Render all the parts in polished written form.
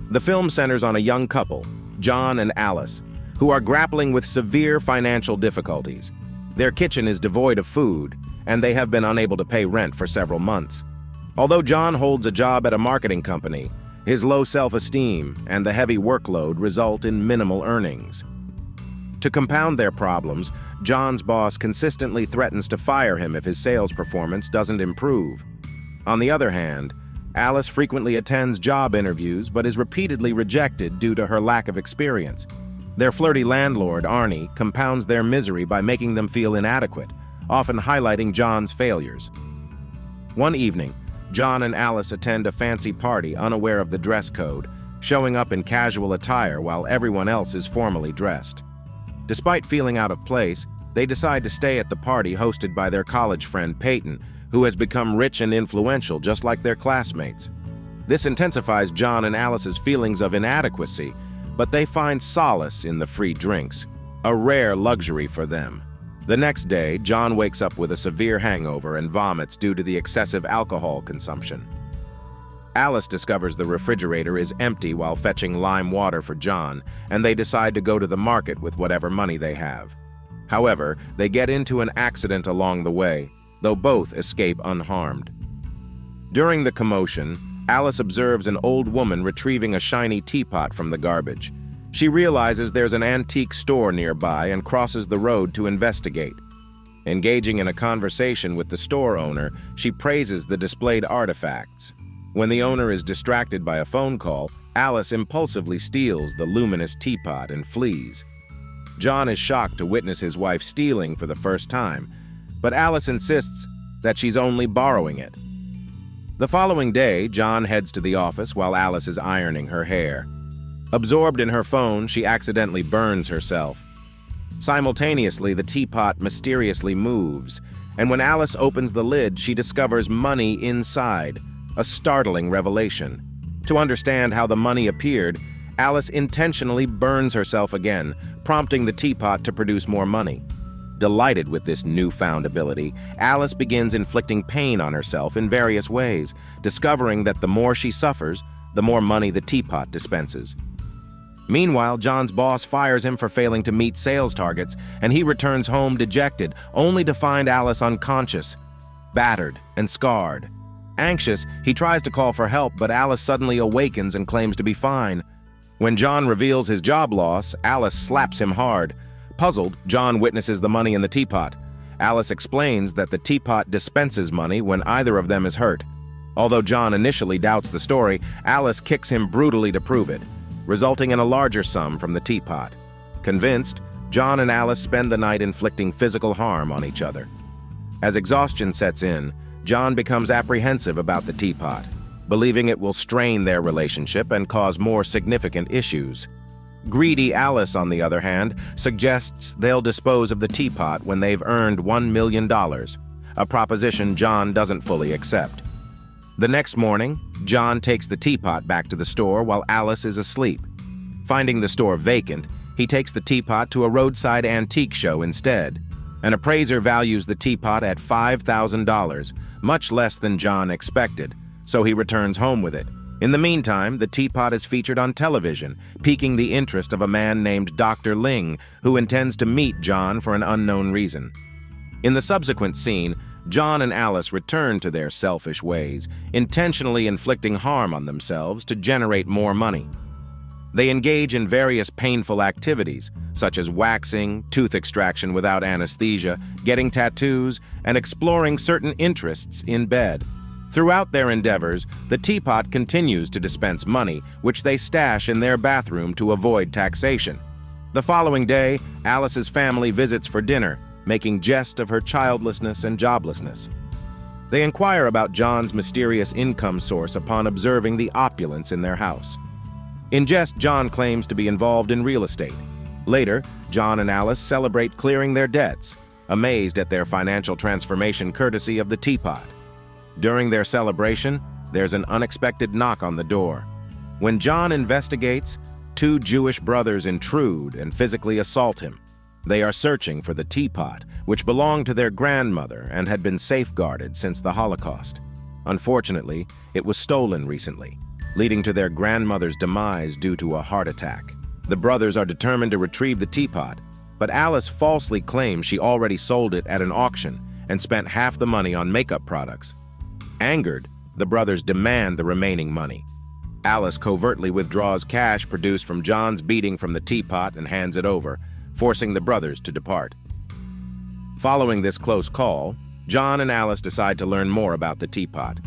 The film centers on a young couple, John and Alice, who are grappling with severe financial difficulties. Their kitchen is devoid of food, and they have been unable to pay rent for several months. Although John holds a job at a marketing company, his low self-esteem and the heavy workload result in minimal earnings. To compound their problems, John's boss consistently threatens to fire him if his sales performance doesn't improve. On the other hand, Alice frequently attends job interviews but is repeatedly rejected due to her lack of experience. Their flirty landlord, Arnie, compounds their misery by making them feel inadequate, often highlighting John's failures. One evening, John and Alice attend a fancy party unaware of the dress code, showing up in casual attire while everyone else is formally dressed. Despite feeling out of place, they decide to stay at the party hosted by their college friend Peyton, who has become rich and influential just like their classmates. This intensifies John and Alice's feelings of inadequacy, but they find solace in the free drinks, a rare luxury for them. The next day, John wakes up with a severe hangover and vomits due to the excessive alcohol consumption. Alice discovers the refrigerator is empty while fetching lime water for John, and they decide to go to the market with whatever money they have. However, they get into an accident along the way, though both escape unharmed. During the commotion, Alice observes an old woman retrieving a shiny teapot from the garbage. She realizes there's an antique store nearby and crosses the road to investigate. Engaging in a conversation with the store owner, she praises the displayed artifacts. When the owner is distracted by a phone call, Alice impulsively steals the luminous teapot and flees. John is shocked to witness his wife stealing for the first time, but Alice insists that she's only borrowing it. The following day, John heads to the office while Alice is ironing her hair. Absorbed in her phone, she accidentally burns herself. Simultaneously, the teapot mysteriously moves, and when Alice opens the lid, she discovers money inside, a startling revelation. To understand how the money appeared, Alice intentionally burns herself again, prompting the teapot to produce more money. Delighted with this newfound ability, Alice begins inflicting pain on herself in various ways, discovering that the more she suffers, the more money the teapot dispenses. Meanwhile, John's boss fires him for failing to meet sales targets, and he returns home dejected, only to find Alice unconscious, battered, and scarred. Anxious, he tries to call for help, but Alice suddenly awakens and claims to be fine. When John reveals his job loss, Alice slaps him hard. Puzzled, John witnesses the money in the teapot. Alice explains that the teapot dispenses money when either of them is hurt. Although John initially doubts the story, Alice kicks him brutally to prove it, resulting in a larger sum from the teapot. Convinced, John and Alice spend the night inflicting physical harm on each other. As exhaustion sets in, John becomes apprehensive about the teapot, believing it will strain their relationship and cause more significant issues. Greedy Alice, on the other hand, suggests they'll dispose of the teapot when they've earned $1 million, a proposition John doesn't fully accept. The next morning, John takes the teapot back to the store while Alice is asleep. Finding the store vacant, he takes the teapot to a roadside antique show instead. An appraiser values the teapot at $5,000, much less than John expected, so he returns home with it. In the meantime, the teapot is featured on television, piquing the interest of a man named Dr. Ling, who intends to meet John for an unknown reason. In the subsequent scene, John and Alice return to their selfish ways, intentionally inflicting harm on themselves to generate more money. They engage in various painful activities, such as waxing, tooth extraction without anesthesia, getting tattoos, and exploring certain interests in bed. Throughout their endeavors, the teapot continues to dispense money, which they stash in their bathroom to avoid taxation. The following day, Alice's family visits for dinner, making jest of her childlessness and joblessness. They inquire about John's mysterious income source upon observing the opulence in their house. In jest, John claims to be involved in real estate. Later, John and Alice celebrate clearing their debts, amazed at their financial transformation courtesy of the teapot. During their celebration, there's an unexpected knock on the door. When John investigates, two Jewish brothers intrude and physically assault him. They are searching for the teapot, which belonged to their grandmother and had been safeguarded since the Holocaust. Unfortunately, it was stolen recently, leading to their grandmother's demise due to a heart attack. The brothers are determined to retrieve the teapot, but Alice falsely claims she already sold it at an auction and spent half the money on makeup products. Angered, the brothers demand the remaining money. Alice covertly withdraws cash produced from John's beating from the teapot and hands it over, forcing the brothers to depart. Following this close call, John and Alice decide to learn more about the teapot.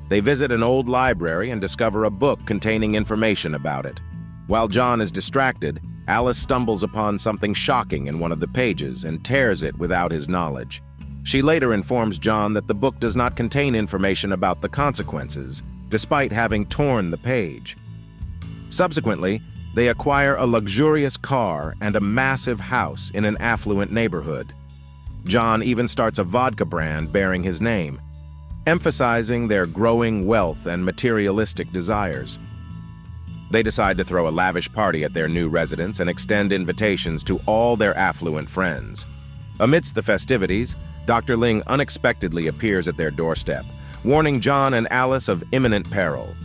They visit an old library and discover a book containing information about it. While John is distracted, Alice stumbles upon something shocking in one of the pages and tears it without his knowledge. She later informs John that the book does not contain information about the consequences, despite having torn the page. Subsequently, they acquire a luxurious car and a massive house in an affluent neighborhood. John even starts a vodka brand bearing his name, emphasizing their growing wealth and materialistic desires. They decide to throw a lavish party at their new residence and extend invitations to all their affluent friends. Amidst the festivities, Dr. Ling unexpectedly appears at their doorstep, warning John and Alice of imminent peril.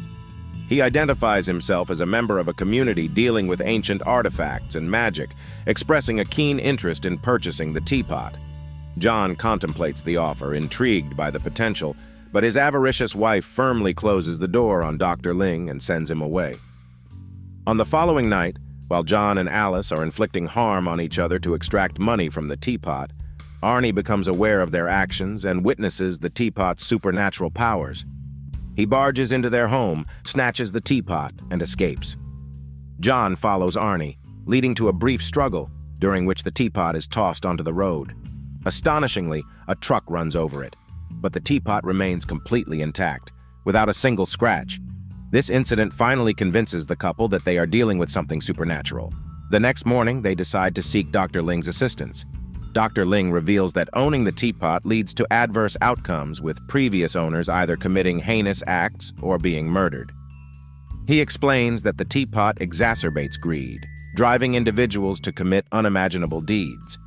He identifies himself as a member of a community dealing with ancient artifacts and magic, expressing a keen interest in purchasing the teapot. John contemplates the offer, intrigued by the potential, but his avaricious wife firmly closes the door on Dr. Ling and sends him away. On the following night, while John and Alice are inflicting harm on each other to extract money from the teapot, Arnie becomes aware of their actions and witnesses the teapot's supernatural powers. He barges into their home, snatches the teapot, and escapes. John follows Arnie, leading to a brief struggle, during which the teapot is tossed onto the road. Astonishingly, a truck runs over it, but the teapot remains completely intact, without a single scratch. This incident finally convinces the couple that they are dealing with something supernatural. The next morning, they decide to seek Dr. Ling's assistance. Dr. Ling reveals that owning the teapot leads to adverse outcomes, with previous owners either committing heinous acts or being murdered. He explains that the teapot exacerbates greed, driving individuals to commit unimaginable deeds.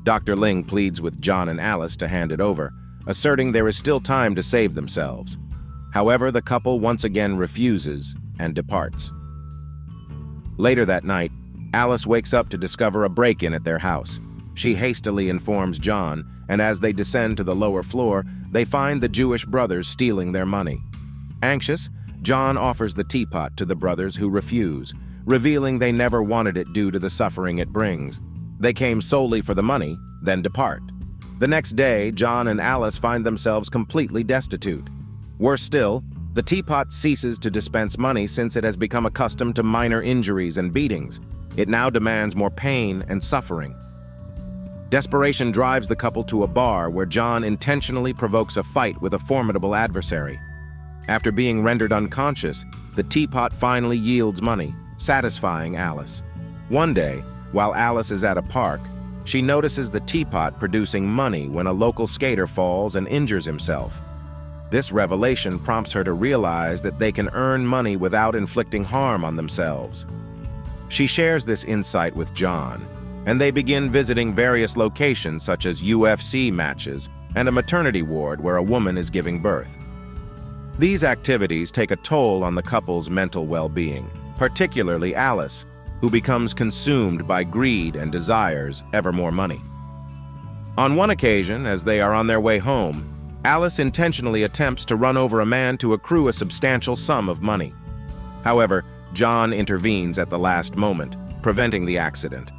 Dr. Ling pleads with John and Alice to hand it over, asserting there is still time to save themselves. However, the couple once again refuses and departs. Later that night, Alice wakes up to discover a break-in at their house. She hastily informs John, and as they descend to the lower floor, they find the Jewish brothers stealing their money. Anxious, John offers the teapot to the brothers, who refuse, revealing they never wanted it due to the suffering it brings. They came solely for the money, then depart. The next day, John and Alice find themselves completely destitute. Worse still, the teapot ceases to dispense money since it has become accustomed to minor injuries and beatings. It now demands more pain and suffering. Desperation drives the couple to a bar where John intentionally provokes a fight with a formidable adversary. After being rendered unconscious, the teapot finally yields money, satisfying Alice. One day, while Alice is at a park, she notices the teapot producing money when a local skater falls and injures himself. This revelation prompts her to realize that they can earn money without inflicting harm on themselves. She shares this insight with John, and they begin visiting various locations such as UFC matches and a maternity ward where a woman is giving birth. These activities take a toll on the couple's mental well-being, particularly Alice, who becomes consumed by greed and desires ever more money. On one occasion, as they are on their way home, Alice intentionally attempts to run over a man to accrue a substantial sum of money. However, John intervenes at the last moment, preventing the accident.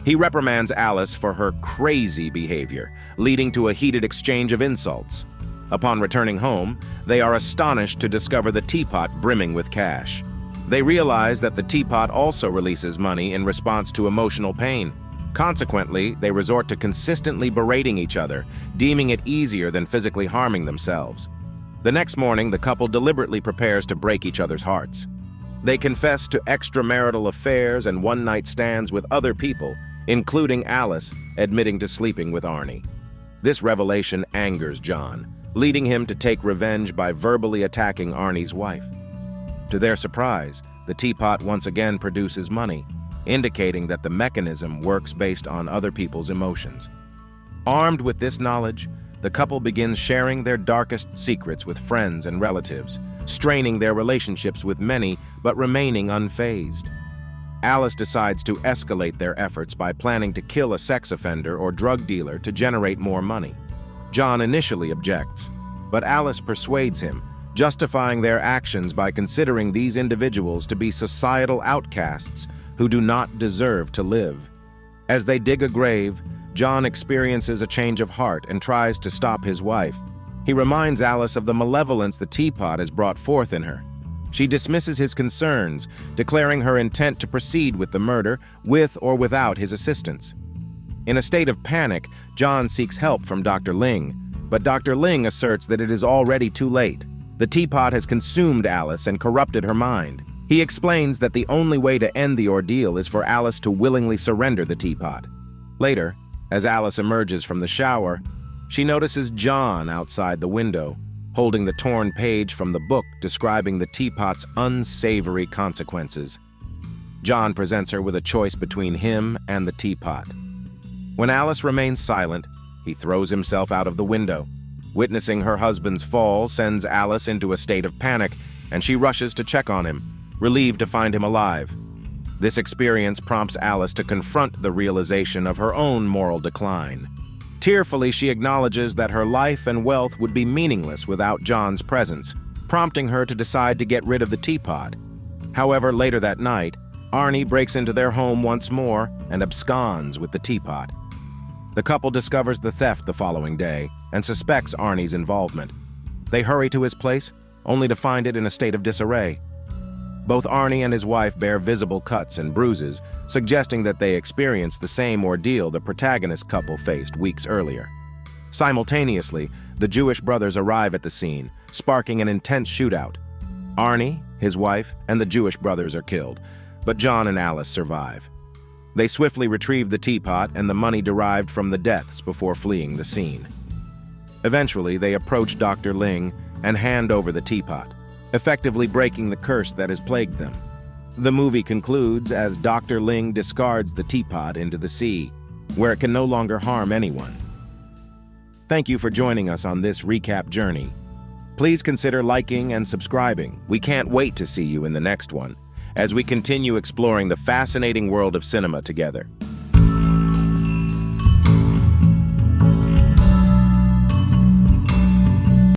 He reprimands Alice for her crazy behavior, leading to a heated exchange of insults. Upon returning home, they are astonished to discover the teapot brimming with cash. They realize that the teapot also releases money in response to emotional pain. Consequently, they resort to consistently berating each other, deeming it easier than physically harming themselves. The next morning, the couple deliberately prepares to break each other's hearts. They confess to extramarital affairs and one-night stands with other people, including Alice admitting to sleeping with Arnie. This revelation angers John, leading him to take revenge by verbally attacking Arnie's wife. To their surprise, the teapot once again produces money, indicating that the mechanism works based on other people's emotions. Armed with this knowledge, the couple begins sharing their darkest secrets with friends and relatives, straining their relationships with many but remaining unfazed. Alice decides to escalate their efforts by planning to kill a sex offender or drug dealer to generate more money. John initially objects, but Alice persuades him, justifying their actions by considering these individuals to be societal outcasts who do not deserve to live. As they dig a grave, John experiences a change of heart and tries to stop his wife. He reminds Alice of the malevolence the Teapot has brought forth in her. She dismisses his concerns, declaring her intent to proceed with the murder, with or without his assistance. In a state of panic, John seeks help from Dr. Ling, but Dr. Ling asserts that it is already too late. The Teapot has consumed Alice and corrupted her mind. He explains that the only way to end the ordeal is for Alice to willingly surrender the Teapot. Later, as Alice emerges from the shower, she notices John outside the window, holding the torn page from the book describing the Teapot's unsavory consequences. John presents her with a choice between him and the Teapot. When Alice remains silent, he throws himself out of the window. Witnessing her husband's fall sends Alice into a state of panic, and she rushes to check on him, relieved to find him alive. This experience prompts Alice to confront the realization of her own moral decline. Tearfully, she acknowledges that her life and wealth would be meaningless without John's presence, prompting her to decide to get rid of the Teapot. However, later that night, Arnie breaks into their home once more and absconds with the Teapot. The couple discovers the theft the following day and suspects Arnie's involvement. They hurry to his place, only to find it in a state of disarray. Both Arnie and his wife bear visible cuts and bruises, suggesting that they experienced the same ordeal the protagonist couple faced weeks earlier. Simultaneously, the Jewish brothers arrive at the scene, sparking an intense shootout. Arnie, his wife, and the Jewish brothers are killed, but John and Alice survive. They swiftly retrieve the Teapot and the money derived from the deaths before fleeing the scene. Eventually, they approach Dr. Ling and hand over the Teapot, effectively breaking the curse that has plagued them. The movie concludes as Dr. Ling discards the Teapot into the sea, where it can no longer harm anyone. Thank you for joining us on this recap journey. Please consider liking and subscribing. We can't wait to see you in the next one, as we continue exploring the fascinating world of cinema together.